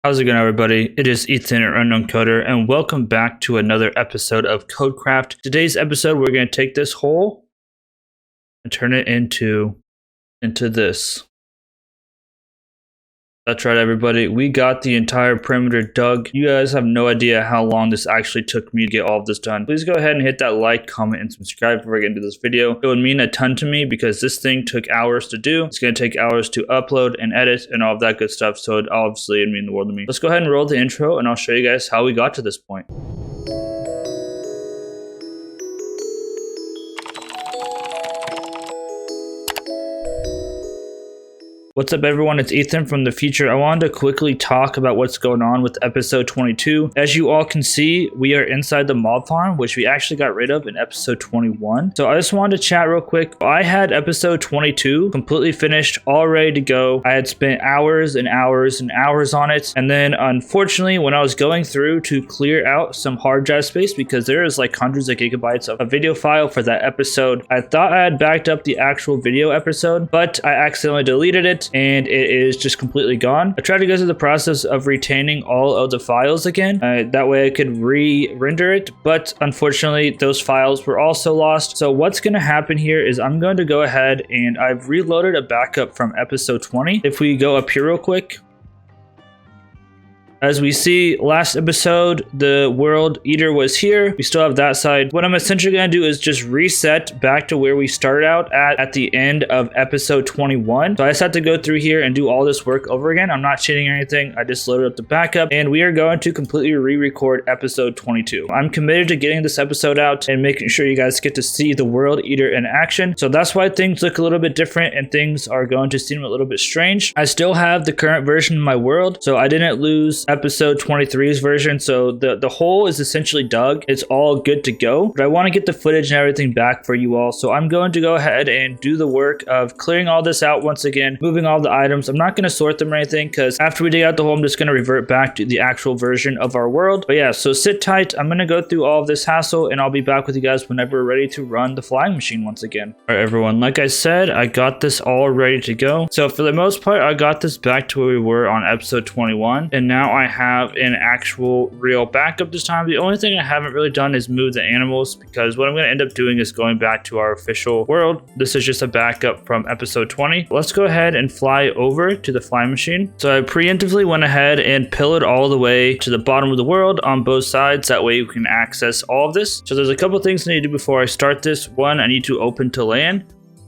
How's it going, everybody? It is Ethan or Unknown Coder, and welcome back to another episode of KodeKraft. Today's episode, we're going to take this hole and turn it into this. That's right, everybody. We got the entire perimeter dug. You guys have no idea how long this actually took me to get all of this done. Please go ahead and hit that like, comment, and subscribe before we get into this video. It would mean a ton to me because this thing took hours to do. It's going to take hours to upload and edit and all of that good stuff. So it obviously would mean the world to me. Let's go ahead and roll the intro and I'll show you guys how we got to this point. What's up, everyone? It's Ethan from the future. I wanted to quickly talk about what's going on with episode 22. As you all can see, we are inside the mob farm, which we actually got rid of in episode 21. So I just wanted to chat real quick. I had episode 22 completely finished, all ready to go. I had spent hours and hours and hours on it. And then unfortunately, when I was going through to clear out some hard drive space, because there is like hundreds of gigabytes of a video file for that episode, I thought I had backed up the actual video episode, but I accidentally deleted it. And it is just completely gone. I tried to go through the process of retaining all of the files again. That way I could re-render it, but unfortunately those files were also lost. So what's going to happen here is I'm going to go ahead and I've reloaded a backup from episode 20. If we go up here real quick, as we see, last episode, the world eater was here. We still have that side. What I'm essentially going to do is just reset back to where we started out at the end of episode 21. So I just have to go through here and do all this work over again. I'm not cheating or anything. I just loaded up the backup and we are going to completely re-record episode 22. I'm committed to getting this episode out and making sure you guys get to see the world eater in action. So that's why things look a little bit different and things are going to seem a little bit strange. I still have the current version of my world, so I didn't lose episode 23's version, so the hole is essentially dug. It's all good to go, but I want to get the footage and everything back for you all, so I'm going to go ahead and do the work of clearing all this out once again, moving all the items. I'm not going to sort them or anything because after we dig out the hole, I'm just going to revert back to the actual version of our world. But yeah, so sit tight. I'm going to go through all of this hassle and I'll be back with you guys whenever we're ready to run the flying machine once again. All right, everyone, like I said, I got this all ready to go. So for the most part, I got this back to where we were on episode 21, and now I have an actual real backup this time. The only thing I haven't really done is move the animals, because what I'm going to end up doing is going back to our official world. This is just a backup from episode 20. Let's go ahead and fly over to the flying machine. So I preemptively went ahead and pillared all the way to the bottom of the world on both sides. That way you can access all of this. So there's a couple things I need to do before I start this. One, I need to open to land.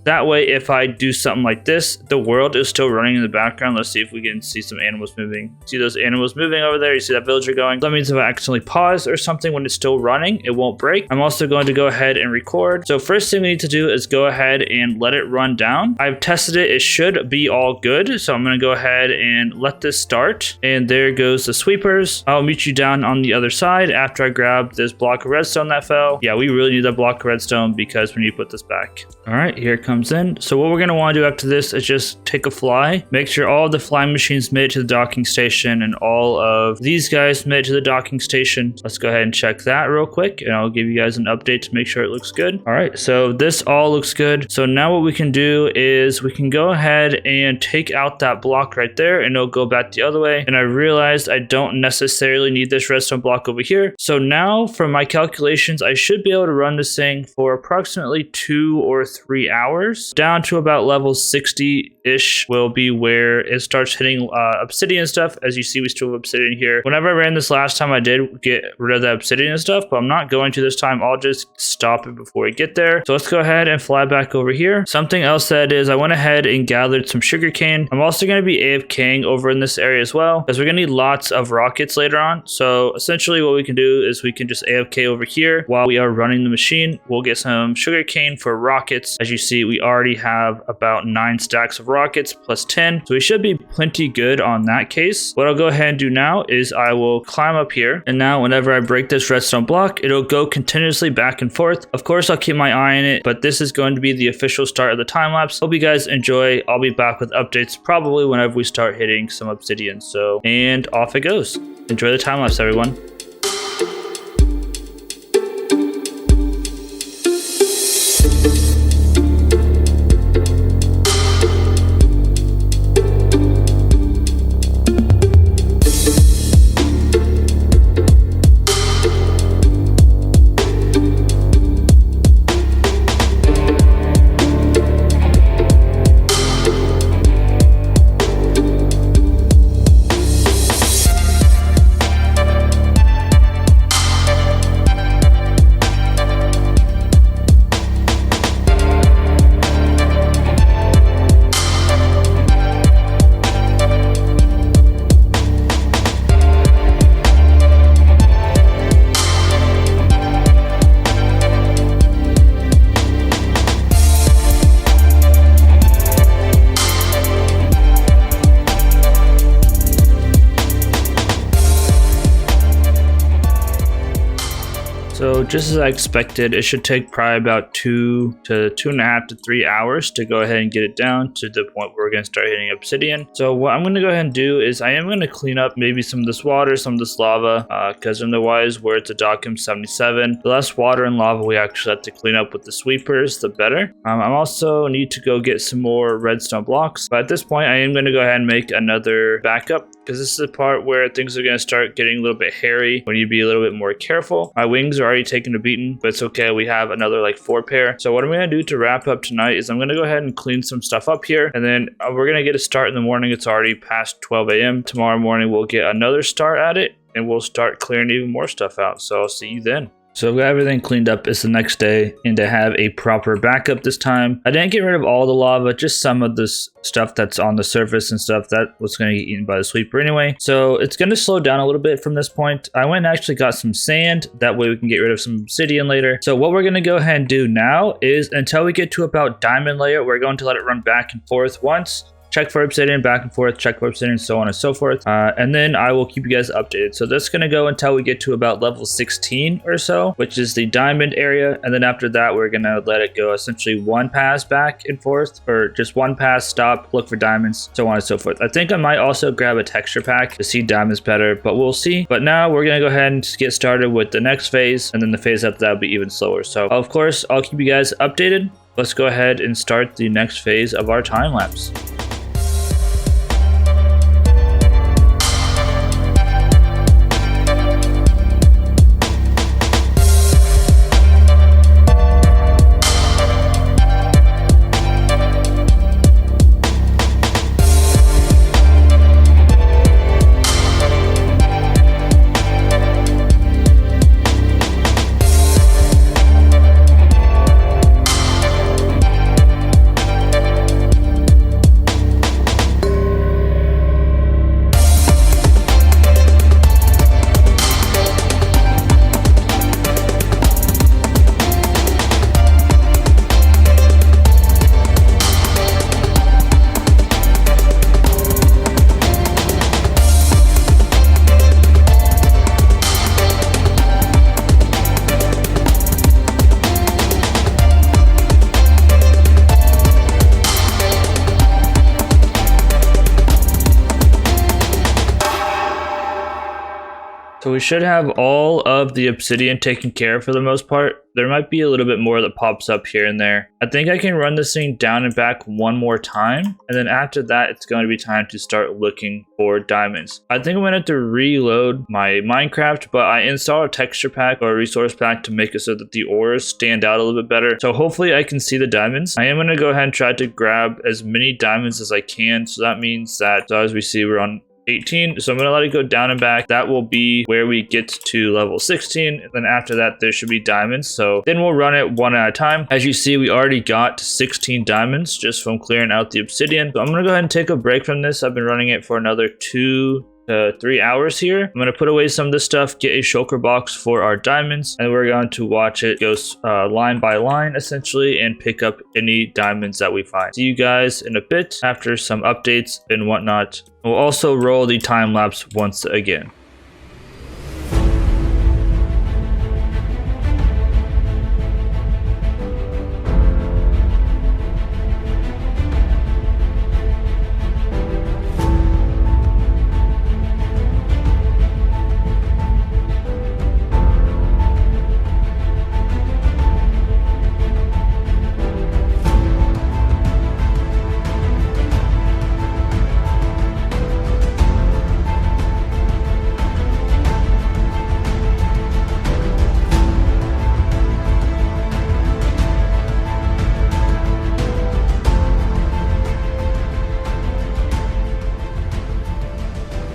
That way, if I do something like this, the world is still running in the background. Let's see if we can see some animals moving. See those animals moving over there? You see that villager going? That means if I accidentally pause or something when it's still running, it won't break. I'm also going to go ahead and record. So first thing we need to do is go ahead and let it run down. I've tested it. It should be all good. So I'm going to go ahead and let this start. And there goes the sweepers. I'll meet you down on the other side after I grab this block of redstone that fell. Yeah, we really need that block of redstone because we need to put this back. All right, here it comes in. So what we're going to want to do after this is just take a fly, make sure all of the flying machines made it to the docking station and all of these guys made it to the docking station. Let's go ahead and check that real quick and I'll give you guys an update to make sure it looks good. All right, so this all looks good. So now what we can do is we can go ahead and take out that block right there and it'll go back the other way. And I realized I don't necessarily need this redstone block over here. So now from my calculations, I should be able to run this thing for approximately 2 or 3 hours. Down to about level 60-ish will be where it starts hitting obsidian stuff. As you see, we still have obsidian here. Whenever I ran this last time, I did get rid of the obsidian stuff, but I'm not going to this time. I'll just stop it before we get there. So let's go ahead and fly back over here. Something else that is, I went ahead and gathered some sugarcane. I'm also going to be AFKing over in this area as well, because we're going to need lots of rockets later on. So essentially what we can do is we can just AFK over here while we are running the machine. We'll get some sugarcane for rockets. As you see, we already have about 9 stacks of rockets plus 10, so we should be plenty good on that case. What I'll go ahead and do now is I will climb up here, and now whenever I break this redstone block, it'll go continuously back and forth. Of course, I'll keep my eye on it, but this is going to be the official start of the time lapse. Hope you guys enjoy. I'll be back with updates probably whenever we start hitting some obsidian. So, and off it goes. Enjoy the time lapse, everyone. So just as I expected, it should take probably about 2 to 2.5 to 3 hours to go ahead and get it down to the point where we're going to start hitting obsidian. So what I'm going to go ahead and do is I am going to clean up maybe some of this water, some of this lava, because otherwise where it's a Dockham 77, the less water and lava we actually have to clean up with the sweepers, the better. I also need to go get some more redstone blocks, but at this point I am going to go ahead and make another backup, because this is the part where things are going to start getting a little bit hairy when you be a little bit more careful. My wings are already taking a beating, but it's okay. We have another like 4 pair. So what I'm going to do to wrap up tonight is I'm going to go ahead and clean some stuff up here, and then we're going to get a start in the morning. It's already past 12 a.m. Tomorrow morning we'll get another start at it, and we'll start clearing even more stuff out. So I'll see you then. So I've got everything cleaned up. It's the next day, and to have a proper backup this time. I didn't get rid of all the lava, just some of this stuff that's on the surface and stuff that was going to get eaten by the sweeper anyway. So it's going to slow down a little bit from this point. I went and actually got some sand. That way we can get rid of some obsidian later. So what we're going to go ahead and do now is until we get to about diamond layer, we're going to let it run back and forth once. Check for obsidian, back and forth, check for obsidian, so on and so forth. And then I will keep you guys updated. So that's going to go until we get to about level 16 or so, which is the diamond area. And then after that, we're going to let it go essentially 1 pass back and forth, or just 1 pass, stop, look for diamonds, so on and so forth. I think I might also grab a texture pack to see diamonds better, but we'll see. But now we're going to go ahead and get started with the next phase. And then the phase after that will be even slower. So of course, I'll keep you guys updated. Let's go ahead and start the next phase of our time lapse. So we should have all of the obsidian taken care of for the most part. There might be a little bit more that pops up here and there. I think I can run this thing down and back one more time. And then after that, it's going to be time to start looking for diamonds. I think I'm going to have to reload my Minecraft, but I installed a texture pack or a resource pack to make it so that the ores stand out a little bit better. So hopefully I can see the diamonds. I am going to go ahead and try to grab as many diamonds as I can. So that means that, so as we see, we're on 18, so I'm going to let it go down and back. That will be where we get to level 16, and then after that there should be diamonds. So then we'll run it one at a time. As you see, we already got 16 diamonds just from clearing out the obsidian. So I'm going to go ahead and take a break from this. I've been running it for another 2 to 3 hours here. I'm going to put away some of this stuff, get a shulker box for our diamonds, and we're going to watch it go line by line essentially and pick up any diamonds that we find. See you guys in a bit after some updates and whatnot. We'll also roll the time lapse once again.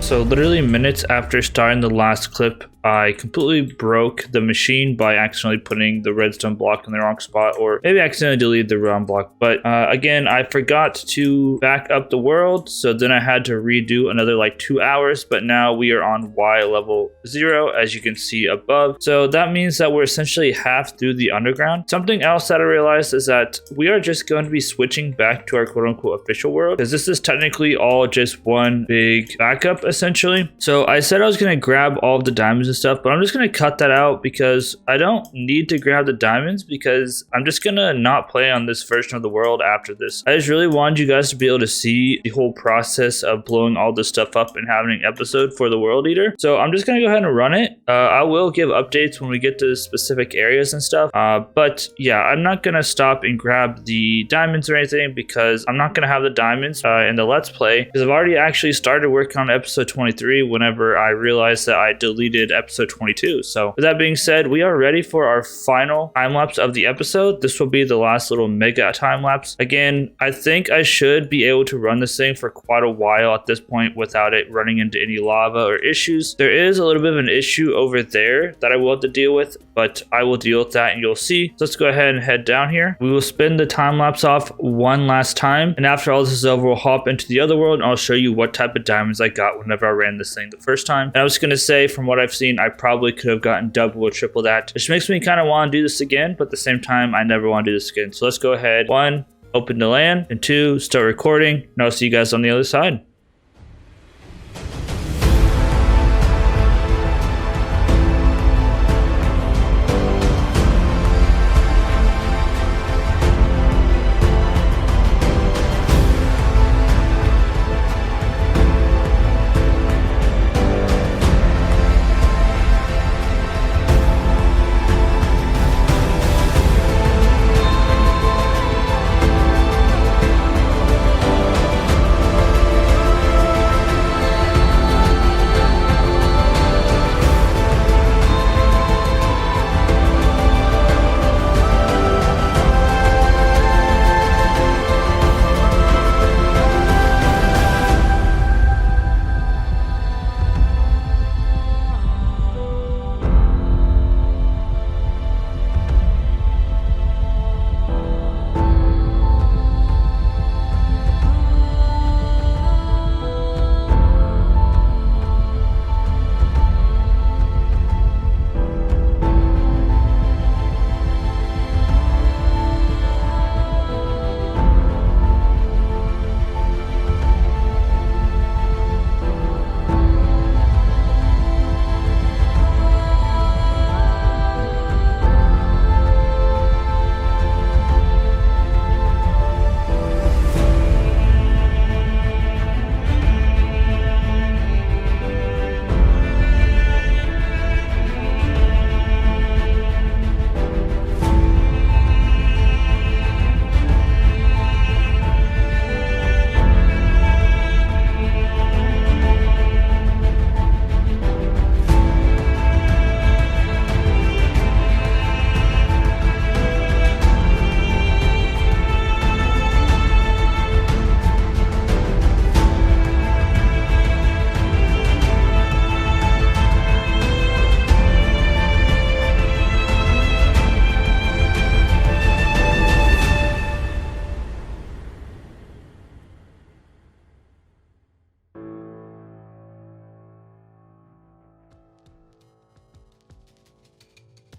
So literally minutes after starting the last clip, I completely broke the machine by accidentally putting the redstone block in the wrong spot, or maybe accidentally deleted the wrong block. But again, I forgot to back up the world, so then I had to redo another like 2 hours, but now we are on Y level 0, as you can see above. So that means that we're essentially half through the underground. Something else that I realized is that we are just going to be switching back to our quote-unquote official world, because this is technically all just one big backup essentially. So I said I was going to grab all of the diamonds diamonds and stuff, but I'm just going to cut that out because I don't need to grab the diamonds because I'm just going to not play on this version of the world after this. I just really wanted you guys to be able to see the whole process of blowing all this stuff up and having an episode for the World Eater. So I'm just going to go ahead and run it. I will give updates when we get to specific areas and stuff. But yeah, I'm not going to stop and grab the diamonds or anything because I'm not going to have the diamonds in the Let's Play because I've already actually started working on episode 23 whenever I realized that I deleted episode 22. So with that being said, we are ready for our final time lapse of the episode. This will be the last little mega time lapse. Again, I think I should be able to run this thing for quite a while at this point without it running into any lava or issues. There is a little bit of an issue over there that I will have to deal with, but I will deal with that and you'll see. So let's go ahead and head down here. We will spin the time lapse off one last time, and after all this is over, we'll hop into the other world and I'll show you what type of diamonds I got whenever I ran this thing the first time. And I was going to say, from what I've seen, I probably could have gotten double or triple that, which makes me kind of want to do this again, but at the same time I never want to do this again. So let's go ahead. 1, open the LAN, and 2, start recording, and I'll see you guys on the other side.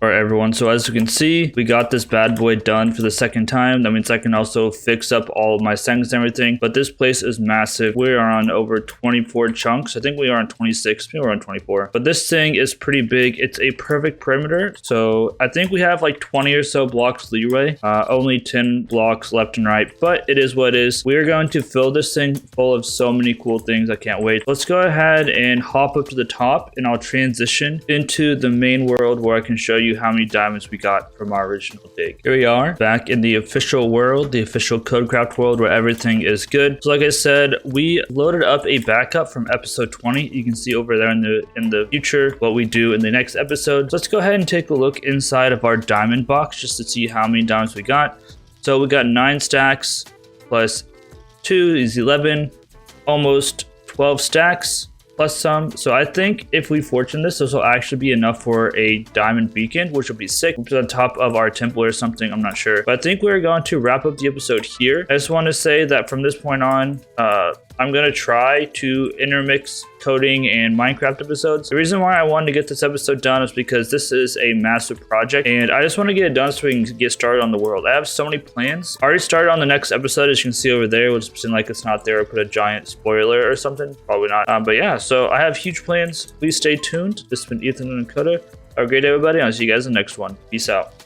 Alright everyone, so as you can see, we got this bad boy done for the second time. That means I can also fix up all of my settings and everything, but this place is massive. We are on over 24 chunks. I think we are on 26, maybe we're on 24. But this thing is pretty big. It's a perfect perimeter, so I think we have like 20 or so blocks leeway. Only 10 blocks left and right, but it is what it is. We are going to fill this thing full of so many cool things. I can't wait. Let's go ahead and hop up to the top, and I'll transition into the main world where I can show you how many diamonds we got from our original dig. Here we are back in the official world, the official KodeKraft world where everything is good. So like I said, we loaded up a backup from episode 20. You can see over there in the future what we do in the next episode. So let's go ahead and take a look inside of our diamond box just to see how many diamonds we got. So we got 9 stacks plus 2 is 11, almost 12 stacks plus some. So I think if we fortune this will actually be enough for a diamond beacon, which will be sick. It's on top of our temple or something, I'm not sure. But I think we're going to wrap up the episode here. I just want to say that from this point on, I'm gonna try to intermix coding and Minecraft episodes. The reason why I wanted to get this episode done is because this is a massive project and I just want to get it done so we can get started on the world. I have so many plans. I already started on the next episode, as you can see over there. We'll just pretend like it's not there or put a giant spoiler or something. Probably not. But yeah, so I have huge plans. Please stay tuned. This has been Ethan and Koder. Have a great day, everybody. I'll see you guys in the next one. Peace out.